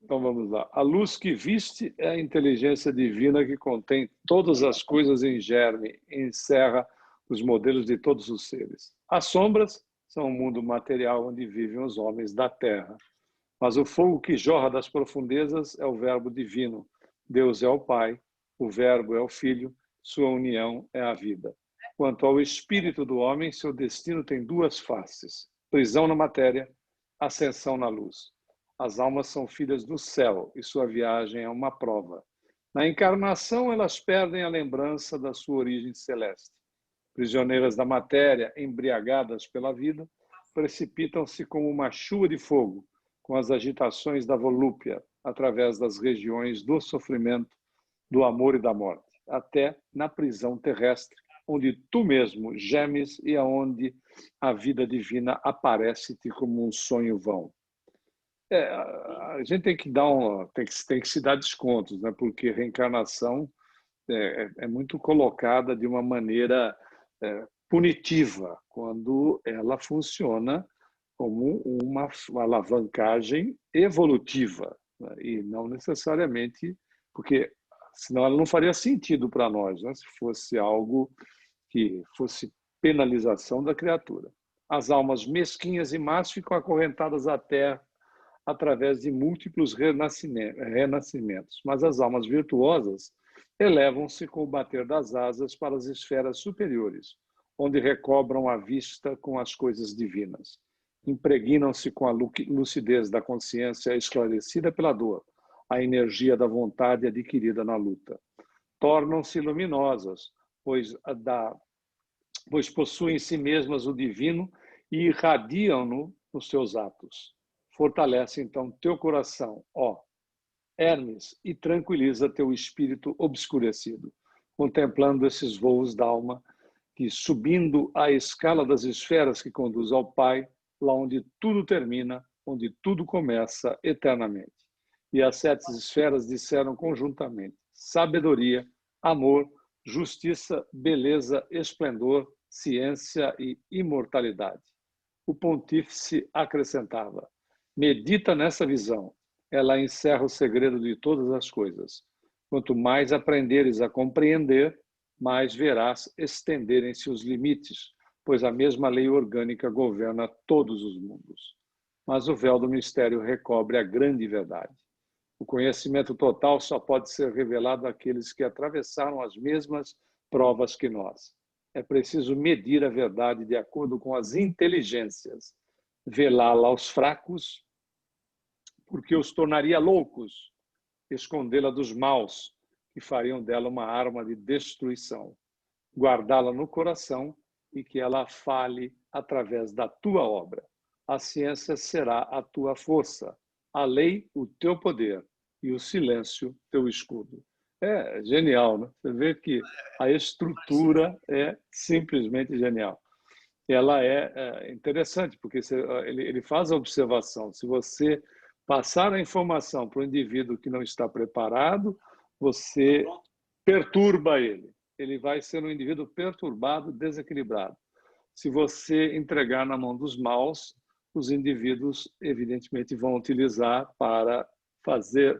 Então vamos lá. A luz que viste é a inteligência divina que contém todas as coisas em germe e encerra os modelos de todos os seres. As sombras são o mundo material onde vivem os homens da terra. Mas o fogo que jorra das profundezas é o verbo divino. Deus é o Pai, o verbo é o Filho, sua união é a vida. Quanto ao espírito do homem, seu destino tem 2 faces: prisão na matéria, ascensão na luz. As almas são filhas do céu e sua viagem é uma prova. Na encarnação, elas perdem a lembrança da sua origem celeste. Prisioneiras da matéria, embriagadas pela vida, precipitam-se como uma chuva de fogo, com as agitações da volúpia, através das regiões do sofrimento, do amor e da morte, até na prisão terrestre, onde tu mesmo gemes e aonde a vida divina aparece-te como um sonho vão. A gente tem que tem que se dar descontos, né? Porque reencarnação é muito colocada de uma maneira punitiva, quando ela funciona como uma alavancagem evolutiva, né? E não necessariamente, porque senão ela não faria sentido para nós, né? Se fosse algo que fosse penalização da criatura. As almas mesquinhas e más ficam acorrentadas à terra através de múltiplos renascimentos, mas as almas virtuosas elevam-se com o bater das asas para as esferas superiores, onde recobram a vista com as coisas divinas. Impregnam-se com a lucidez da consciência esclarecida pela dor, a energia da vontade adquirida na luta. tornam-se luminosas, pois possuem em si mesmas o divino e irradiam-no nos seus atos. Fortalece, então, teu coração, ó Hermes, e tranquiliza teu espírito obscurecido, contemplando esses voos d'alma que, subindo a escala das esferas que conduz ao Pai, lá onde tudo termina, onde tudo começa eternamente. E as 7 esferas disseram conjuntamente: sabedoria, amor, justiça, beleza, esplendor, ciência e imortalidade. O pontífice acrescentava: medita nessa visão, ela encerra o segredo de todas as coisas. Quanto mais aprenderes a compreender, mais verás estenderem-se os limites, pois a mesma lei orgânica governa todos os mundos. Mas o véu do mistério recobre a grande verdade. O conhecimento total só pode ser revelado àqueles que atravessaram as mesmas provas que nós. É preciso medir a verdade de acordo com as inteligências, velá-la aos fracos, porque os tornaria loucos, escondê-la dos maus, que fariam dela uma arma de destruição, guardá-la no coração e que ela fale através da tua obra. A ciência será a tua força, a lei o teu poder e o silêncio teu escudo. É genial, né? Você vê que a estrutura é simplesmente genial. Ela é interessante, porque ele faz a observação. Se você passar a informação para o indivíduo que não está preparado, você perturba ele. Ele vai ser um indivíduo perturbado, desequilibrado. Se você entregar na mão dos maus, os indivíduos, evidentemente, vão utilizar para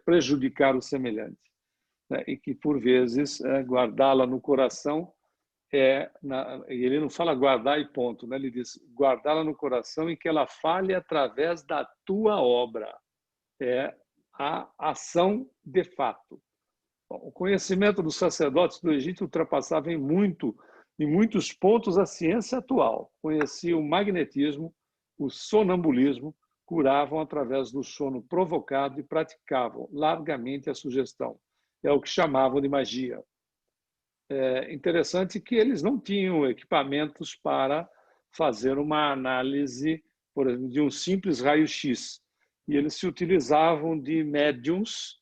prejudicar o semelhante. Né? E que, por vezes, guardá-la no coração e ele não fala guardar e ponto, né? Ele diz guardá-la no coração e que ela fale através da tua obra. É a ação de fato. Bom, o conhecimento dos sacerdotes do Egito ultrapassava em muitos pontos a ciência atual. Conheciam o magnetismo, o sonambulismo, curavam através do sono provocado e praticavam largamente a sugestão. É o que chamavam de magia. É interessante que eles não tinham equipamentos para fazer uma análise, por exemplo, de um simples raio-x. E eles se utilizavam de médiums,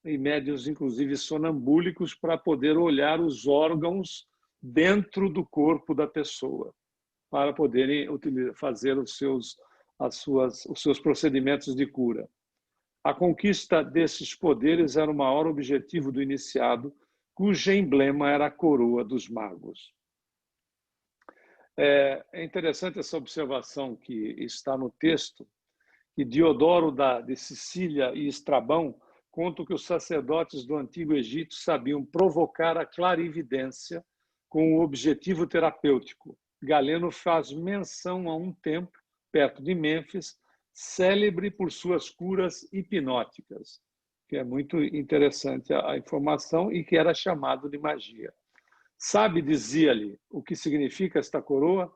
e médiums, inclusive, sonambúlicos, para poder olhar os órgãos dentro do corpo da pessoa, para poderem fazer os seus procedimentos de cura. A conquista desses poderes era o maior objetivo do iniciado, cujo emblema era a coroa dos magos. É interessante essa observação que está no texto, que Diodoro de Sicília e Estrabão contam que os sacerdotes do Antigo Egito sabiam provocar a clarividência com o objetivo terapêutico. Galeno faz menção a um templo, perto de Mênfis, célebre por suas curas hipnóticas, que é muito interessante a informação e que era chamado de magia. Sabe, dizia-lhe, o que significa esta coroa?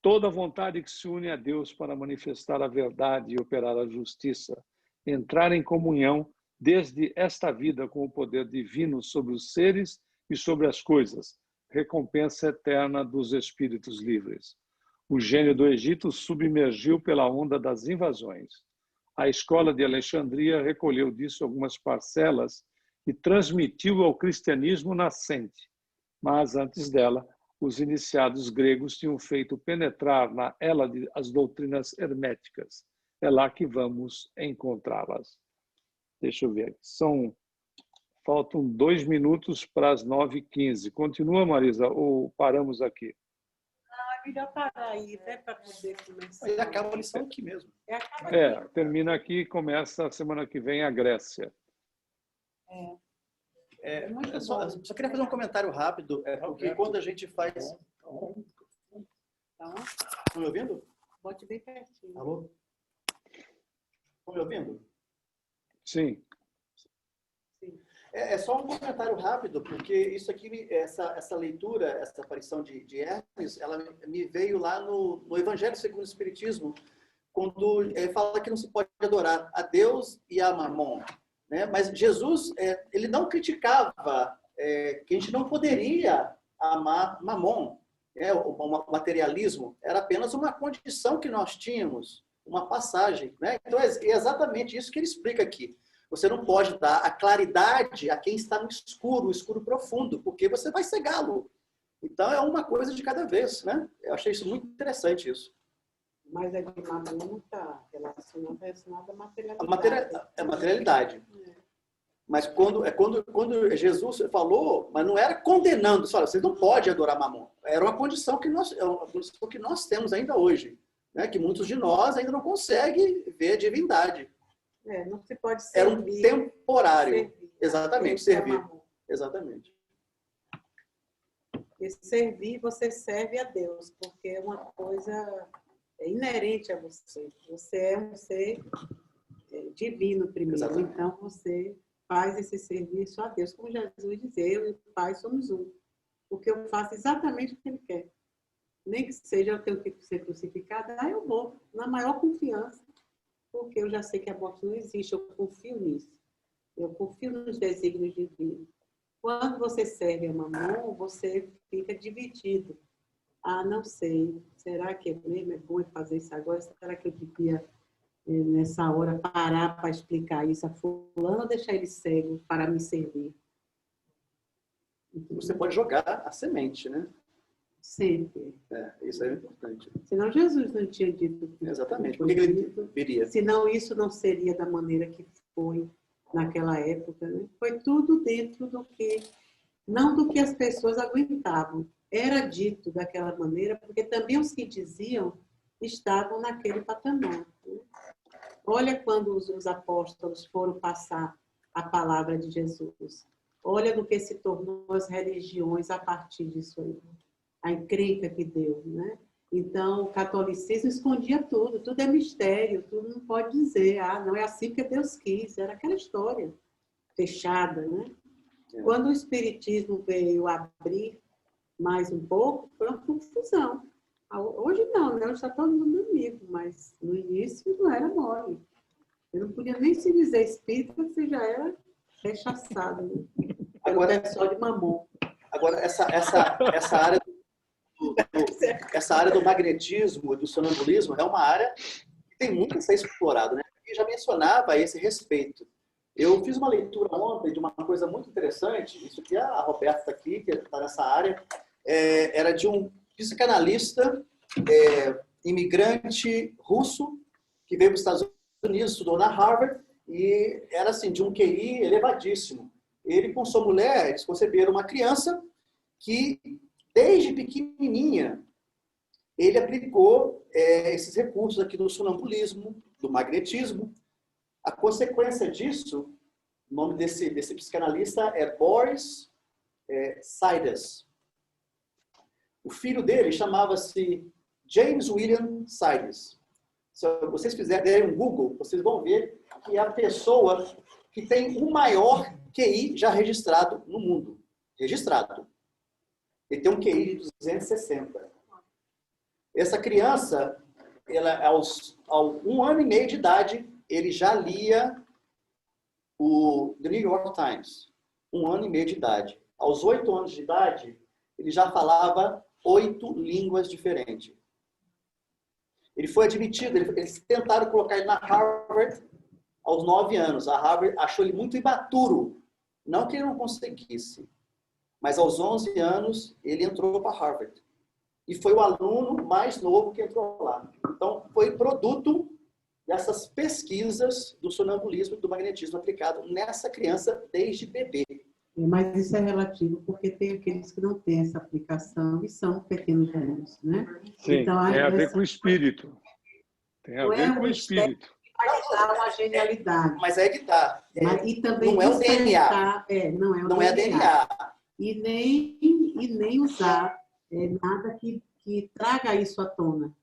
Toda vontade que se une a Deus para manifestar a verdade e operar a justiça, entrar em comunhão desde esta vida com o poder divino sobre os seres e sobre as coisas, recompensa eterna dos espíritos livres. O gênio do Egito submergiu pela onda das invasões. A escola de Alexandria recolheu disso algumas parcelas e transmitiu ao cristianismo nascente. Mas, antes dela, os iniciados gregos tinham feito penetrar na Hélade as doutrinas herméticas. É lá que vamos encontrá-las. Deixa eu ver. Faltam 2 minutos para as 9h15. Continua, Marisa, ou paramos aqui? É melhor parar aí, né, para poder começar. Aí acaba a lição aqui mesmo. Termina aqui e começa a semana que vem a Grécia. Só queria fazer um comentário rápido, porque quando a gente faz... Estão me ouvindo? Bote bem pertinho. Alô? Estão me ouvindo? Sim. É só um comentário rápido, porque isso aqui, essa leitura, essa aparição de Hermes, ela me veio lá no Evangelho segundo o Espiritismo, quando fala que não se pode adorar a Deus e a Mamon. Né? Mas Jesus, ele não criticava que a gente não poderia amar Mamon. O materialismo era apenas uma condição que nós tínhamos, uma passagem, né? Então é exatamente isso que ele explica aqui. Você não pode dar a claridade a quem está no escuro profundo, porque você vai cegá-lo. Então é uma coisa de cada vez, né? Eu achei isso muito interessante isso. Mas a de Mamon não está relacionada à materialidade. É materialidade. Mas quando Jesus falou, mas não era condenando, olha, vocês não podem adorar Mamon. Era uma condição que nós temos ainda hoje, né? Que muitos de nós ainda não conseguem ver a divindade. Não se pode servir. Era um temporário. Exatamente, servir. Exatamente. E servir, você serve a Deus, porque é uma coisa inerente a você. Você é um ser divino primeiro, exatamente. Então você faz esse serviço a Deus. Como Jesus dizia, eu e o Pai somos um. Porque eu faço exatamente o que Ele quer. Nem que seja eu tenho que ser crucificada, aí eu vou, na maior confiança, porque eu já sei que a morte não existe, eu confio nisso. Eu confio nos desígnios divinos. Quando você serve a Mamon, você fica dividido. Não sei, será que mesmo é bom fazer isso agora? Será que eu devia, nessa hora, parar para explicar isso a fulano ou deixar ele cego para me servir? Você pode jogar a semente, né? Sempre. Isso é importante. Senão Jesus não tinha dito. Exatamente. Por que ele viria? Senão isso não seria da maneira que foi naquela época, né? Foi tudo dentro do que, não do que as pessoas aguentavam. Era dito daquela maneira, porque também os que diziam estavam naquele patamar. Né? Olha quando os apóstolos foram passar a palavra de Jesus. Olha do que se tornou as religiões a partir disso aí. A encrenca que deu, né? Então, o catolicismo escondia tudo, tudo é mistério, tudo não pode dizer, não é assim que Deus quis, era aquela história fechada, né? Quando o espiritismo veio abrir mais um pouco, foi uma confusão. Hoje não, né? Hoje está todo mundo amigo, mas no início não era mole. Eu não podia nem se dizer espírita, você já era rechaçado, né? Agora, pessoal de Mamon. Agora, essa área do magnetismo e do sonambulismo é uma área que tem muito a ser explorado, né? E já mencionava a esse respeito. Eu fiz uma leitura ontem de uma coisa muito interessante, isso aqui, a Roberta está aqui, que está nessa área, era de um psicanalista imigrante russo que veio para os Estados Unidos, estudou na Harvard e era assim, de um QI elevadíssimo. Ele com sua mulher, eles conceberam uma criança que, desde pequenininha, ele aplicou esses recursos aqui do sonambulismo, do magnetismo. A consequência disso, o nome desse psicanalista é Boris Siders. O filho dele chamava-se James William Siders. Se vocês fizerem um Google, vocês vão ver que é a pessoa que tem o maior QI já registrado no mundo. Registrado. Ele tem um QI de 260. Essa criança, aos 1 ano e meio de idade, ele já lia o The New York Times. 1 ano e meio de idade. Aos 8 anos de idade, ele já falava 8 línguas diferentes. Ele foi admitido, eles tentaram colocar ele na Harvard aos 9 anos. A Harvard achou ele muito imaturo. Não que ele não conseguisse. Mas aos 11 anos, ele entrou para Harvard. E foi o aluno mais novo que entrou lá. Então, foi produto dessas pesquisas do sonambulismo e do magnetismo aplicado nessa criança desde bebê. Mas isso é relativo, porque tem aqueles que não têm essa aplicação e são pequenos gênios, né? Sim, então, tem a ver com o espírito. Tem a ver com o espírito. Vai dar uma genialidade. Mas é que está. E também não é o DNA. Não é o DNA. E nem usar nada que traga isso à tona.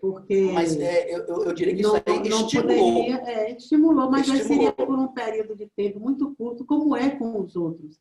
Porque mas eu diria que isso aí estimulou. Estimulou, mas seria por um período de tempo muito curto, como é com os outros.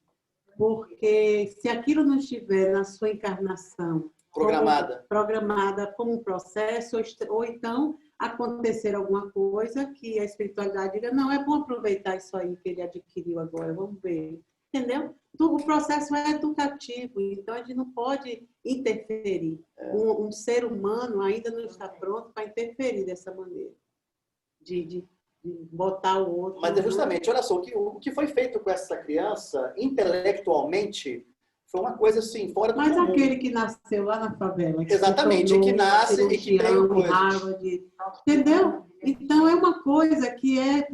Porque se aquilo não estiver na sua encarnação programada como um processo, ou então acontecer alguma coisa que a espiritualidade diga, não, é bom aproveitar isso aí que ele adquiriu agora, vamos ver. Entendeu? O processo é educativo, então a gente não pode interferir. Um ser humano ainda não está pronto para interferir dessa maneira, de botar o outro. Mas é justamente, olha só, o que foi feito com essa criança, intelectualmente, foi uma coisa assim, fora do comum. Mas aquele que nasceu lá na favela. Exatamente, que nasce e que tem o coisa. Entendeu? Então, é uma coisa que é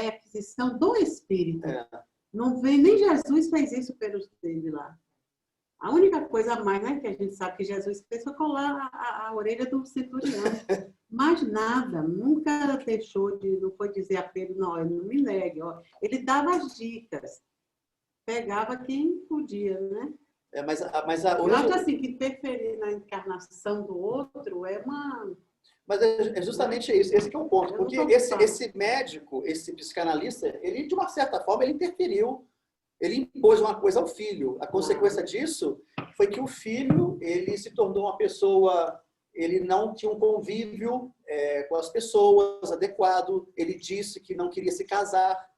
aquisição do Espírito. Não vem, nem Jesus fez isso pelos dele lá. A única coisa a mais, né, que a gente sabe que Jesus fez foi colar a orelha do centurião. Mais nada, nunca deixou de, não foi dizer a Pedro, não me negue. Ó. Ele dava as dicas, pegava quem podia, né? Eu acho assim, que interferir na encarnação do outro é uma... Mas é justamente isso, esse que é o ponto. Porque esse médico, esse psicanalista, ele, de uma certa forma, ele interferiu. Ele impôs uma coisa ao filho. A consequência disso foi que o filho, ele se tornou uma pessoa, ele não tinha um convívio com as pessoas adequado, ele disse que não queria se casar.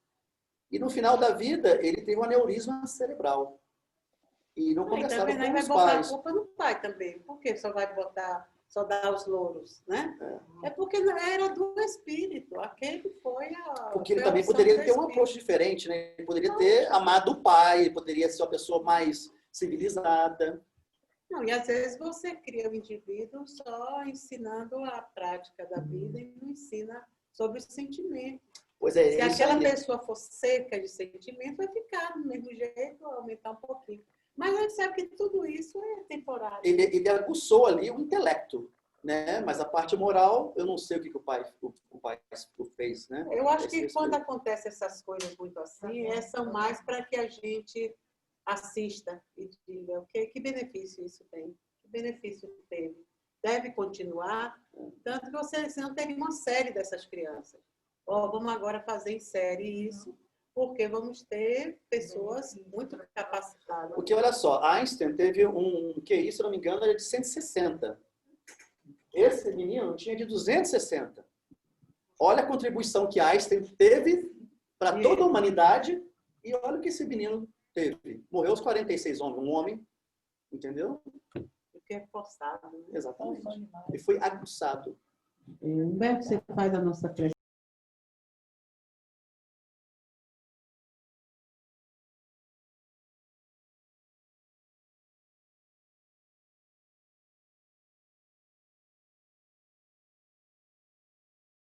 E no final da vida, ele teve um aneurisma cerebral. E não conversava com os pais. Vai botar a culpa no pai também. Por que só dar os louros, né? É porque era do espírito. Aquele foi a... Porque ele também poderia ter um approach diferente, né? Ele poderia ter amado o pai, poderia ser uma pessoa mais civilizada. Não, e às vezes você cria o indivíduo só ensinando a prática da vida e não ensina sobre o sentimento. Pois é, se aquela pessoa for seca de sentimento, vai ficar do mesmo jeito, aumentar um pouquinho. Mas a gente sabe que tudo isso é temporário. Ele aguçou ali o intelecto, né? Mas a parte moral, eu não sei o que o pai fez, né? Eu acho que quando acontecem essas coisas muito assim, são mais para que a gente assista e diga que benefício isso tem, que benefício teve. Deve continuar, tanto que você não teve uma série dessas crianças. Vamos agora fazer em série isso, porque vamos ter pessoas muito capacitadas. Porque, olha só, Einstein teve um QI, se não me engano, era de 160. Esse menino tinha de 260. Olha a contribuição que Einstein teve para toda a humanidade e olha o que esse menino teve. Morreu aos 46 anos, um homem, entendeu? Porque é forçado. Né? Exatamente. E foi aguçado. Humberto, você faz a nossa prece.